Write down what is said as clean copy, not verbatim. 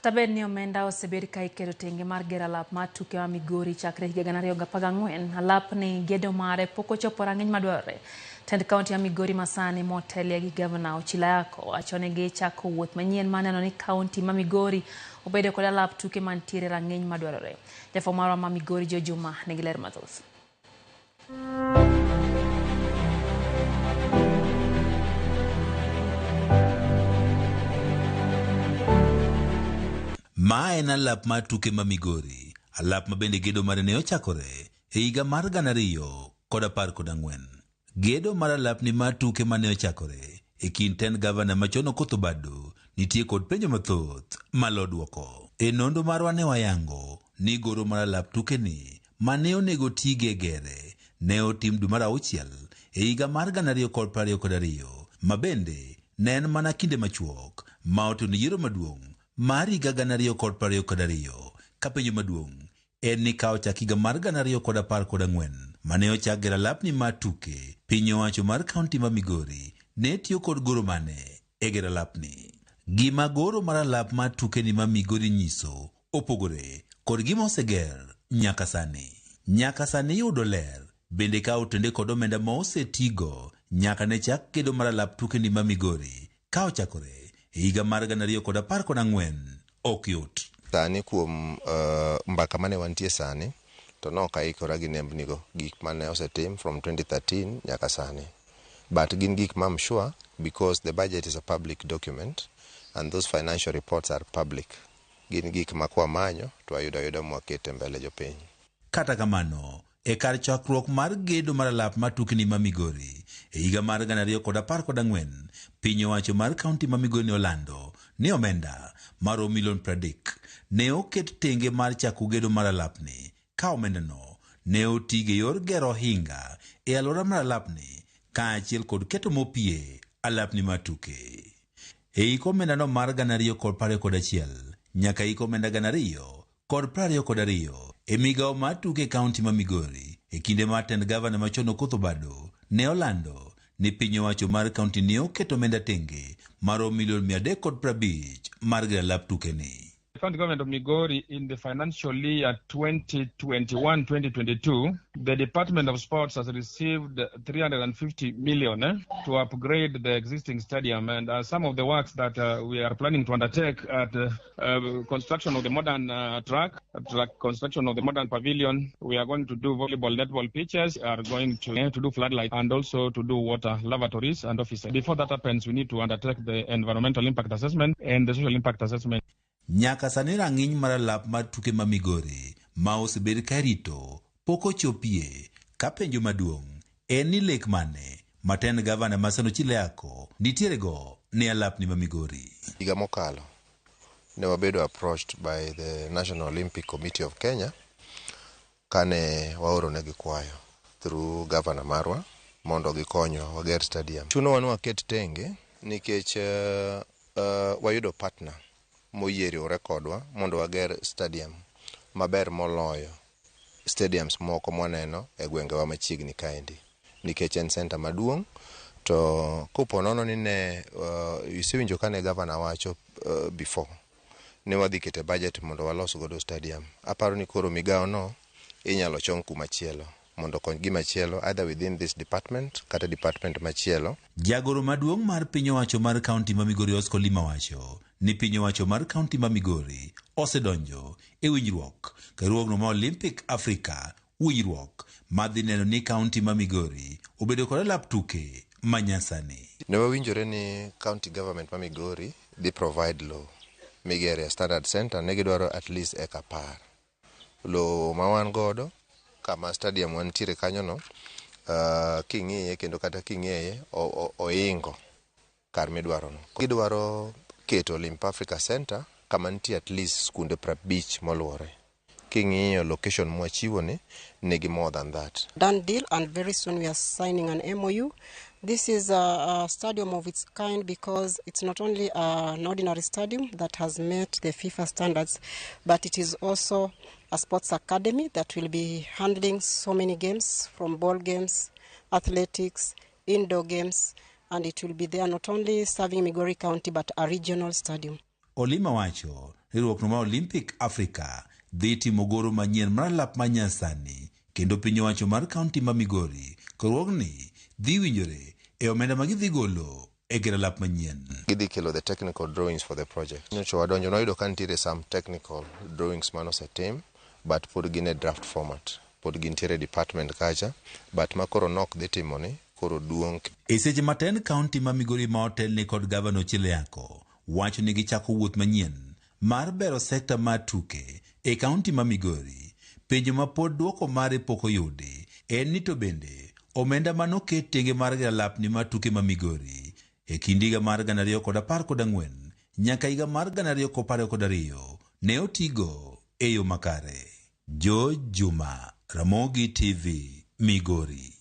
Tabed ni omenda osebed ka iketo tenge mar gero alap mar tuke ma Migori chakre higa 2014. Alap ni gedo mare pok ochopo rang'iny madwarore. Tend kaunti ya Migori masani motelie gi Gavana Ochila Yako wacho ni gichako wuoth manyien maneno ni kaunti ma Migori obedo kod alap tuke mantiere rang'iny madwarore. Jafwambo marwa ma Migori Jo Juma nigi ler mathoth. Ma en alap mar tuke ma Migori, alap ma bende gedo mare ne ochakore e higa mar 2014. Gedo mar alap ni mar tuke mane ochakore e kind tend gavana machon Okoth Obado nitie kod penjo mathoth malo duoko. E nondo marwa ne wayango ni goro mar alap tuke ni mane onego tige gere ne otim dwe mar 6 e higa mar 2022 ma bende ne en mana kinde machuok ma otuno yiero maduong' mar higa 2022 ka penjo maduong' en ni ka ochak higa mar 2014 mane ochak gero alap ni mar tuke, piny owacho mar kaunti ma Migori ne tiyo kod goro mane e gero alap ni. Gima goro mar alap mar tuke ni ma Migori nyiso opogore kod gima oseger nyaka sani. Nyaka sani yudo ler bende ka otende kod omenda ma osetigo nyaka ne chak gedo mar alap tuke ni ma Migori ka ochakore e higa mar 2014 ok yot. Sani kuom mbaka mane wantie sani to nok aikora gi nembnigo gik mane osetim from 2013 nyaka sani. But gin gik ma I'm sure because the budget is a public document and those financial reports are public. Gin gik ma kwa manyo to ayuda mwakete mbele jopiny. Kata kamano, e kar chakruok mar gedo mar alap mar tuke ni ma Migori e higa mar 2014, piny owacho mar kaunti ma Migori ne olando ni omenda mar $30 million ne oket tenge mar chako gedo mar alap ni, ka omenda no ne otige yor gero hinga e alwora mar alap ni kaachiel kod keto mopie alap ni mar tuke. E hik omenda no mar 2021 nyaka hik omenda 2022 e migawo mar tuke kaunti ma Migori e kinde mar tend gavana machon Okoth Obado ne olando ni piny owacho mar kaunti ne oketo omenda tenge mar $350 million mar gero alap tuke ni. The county government of Migori in the financial year 2021-2022, the Department of Sports has received 350 million to upgrade the existing stadium, and some of the works that we are planning to undertake at construction of the modern track, construction of the modern pavilion. We are going to do volleyball, netball pitches, are going to do floodlight, and also to do water lavatories and offices. Before that happens, we need to undertake the environmental impact assessment and the social impact assessment. Nyaka sani rang'iny mar alap mar tuke ma Migori ma osebed ka rito pok ochopie, ka penjo maduong' en ni lek mane matend gavana Maseno Ochila Yako nitiere go ne alap ni ma Migori. Higa mokalo ne wabedo approached by the National Olympic Committee of Kenya kane waoro negi kwayo through governor marwa mondo gikonyo wager stadium. Chuno wan waket tenge nikech wayudo partner moyiero rekodwa mondo wager stadium maber moloyo stadiums moko mwaneno e gwengewa machiegni kaendi, nikech en center maduong'. To kuponono ni ne isiwinjo kane gavana wacho before ne wadhi kete budget mondo walos godo stadium. Aparo ni koro migawo no inyalo chong kumachielo mondo kony gimachielo either within this department kata department machielo. Jagoro maduong' mar piny owacho mar kaunti ma Migori Oscar Lima wacho ni piny owacho mar kaunti ma Migori osedonjo e winjruok ka riwruogno ma Olympic Africa, winjruok madhi neno ni kaunti ma Migori obedo kod alap tuke manyasani. Ne wawinjore ni county government ma Migori dhi provide law migere standard center, ne gidwaro at least eka 10. Law ma wan godo kama stadium wantiere kanyo no, king'iye kendo kata king'eye oingo kar midwaro no. Gidwaro keto Olympic Africa Center kama nitie at least skunde 50 moluore. King'iyo location mwachiwo ni negi more than that. Done deal, and very soon we are signing an MOU. This is a stadium of its kind because it's not only an ordinary stadium that has met the FIFA standards, but it is also a sports academy that will be handling so many games, from ball games, athletics, indoor games, and it will be there not only serving Migori County but a regional stadium. Olima wacho riwruokno mar Olympic Africa dhi timo goro manyien mar alap manyasani kendo piny owacho mar kaunti ma Migori riwruogni dhi winjore e omenda ma gidhi golo e gero alap manyien. Gidhi kelo the technical drawings for the project. Nyocha wadonjo noyudo ka nitiere some technical drawings manosetim but pod gin e draft format. Pod gintiere department kacha but makoro nok dhi timoni koro duong'. E seche maten kaunti ma Migori ma otelne kod gavana Ochieng Yako wacho ni gichako wuoth manyien mar bero sekta mar tuke e kaunti ma Migori. Penjo ma pod duoko mare pok oyudi en ni to bende omenda manoket tenge mar gero alapni mar tuke ma Migori e kind higa mar 2014 nyaka higa mar 2022 ne otigo e yo makare. George Juma, Ramogi TV, Migori.